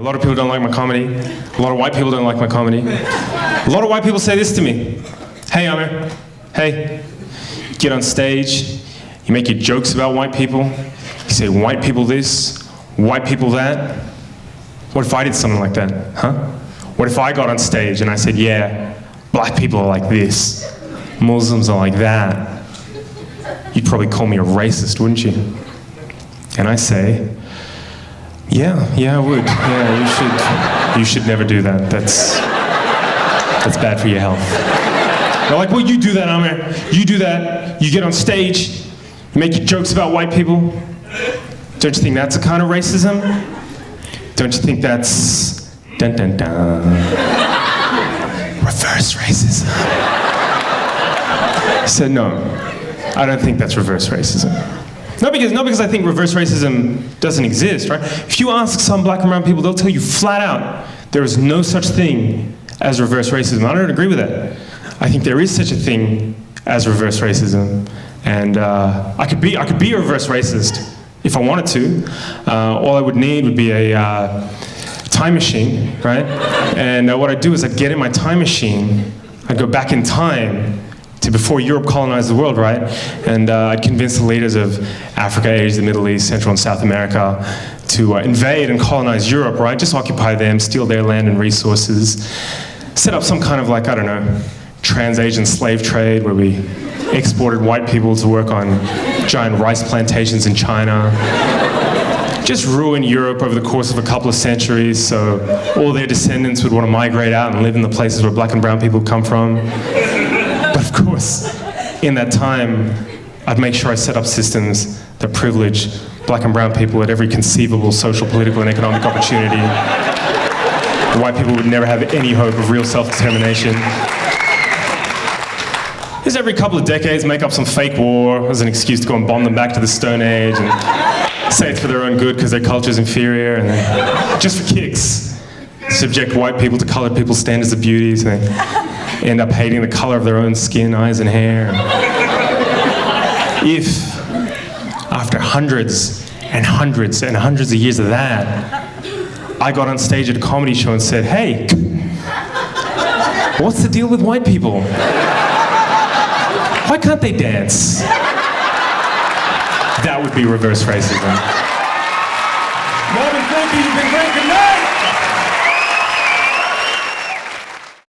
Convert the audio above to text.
A lot of people don't like my comedy. A lot of white people don't like my comedy. A lot of white people say this to me. Hey, Aamer. Hey. You get on stage, you make your jokes about white people. You say white people this, white people that. What if I did something like that, huh? What if I got on stage and I said, yeah, black people are like this, Muslims are like that. You'd probably call me a racist, wouldn't you? And I say, yeah, I would. Yeah, you should never do that. That's bad for your health. They're like, well, you do that, Aamer. You do that. You get on stage. You make your jokes about white people. Don't you think that's a kind of racism? Don't you think that's dun dun dun? Reverse racism. I said, no, I don't think that's reverse racism. Not because I think reverse racism doesn't exist, right? If you ask some black and brown people, they'll tell you flat out, there is no such thing as reverse racism. I don't agree with that. I think there is such a thing as reverse racism. And I could be a reverse racist if I wanted to. All I would need would be a time machine, right? And what I'd do is I'd get in my time machine, I'd go back in time to before Europe colonized the world, right? And I'd convince the leaders of Africa, Asia, the Middle East, Central and South America to invade and colonize Europe, right? Just occupy them, steal their land and resources, set up some kind of like, I don't know, trans-Asian slave trade where we exported white people to work on giant rice plantations in China. Just ruin Europe over the course of a couple of centuries so all their descendants would want to migrate out and live in the places where black and brown people come from. But of course, in that time, I'd make sure I set up systems that privilege black and brown people at every conceivable social, political, and economic opportunity. White people would never have any hope of real self-determination. Just every couple of decades, make up some fake war as an excuse to go and bomb them back to the Stone Age and say it's for their own good because their culture's inferior, and then, just for kicks, subject white people to colored people's standards of beauty, so they end up hating the color of their own skin, eyes, and hair. If, after hundreds and hundreds and hundreds of years of that, I got on stage at a comedy show and said, hey, what's the deal with white people? Why can't they dance? That would be reverse racism. Marvin, thank you, you've been great.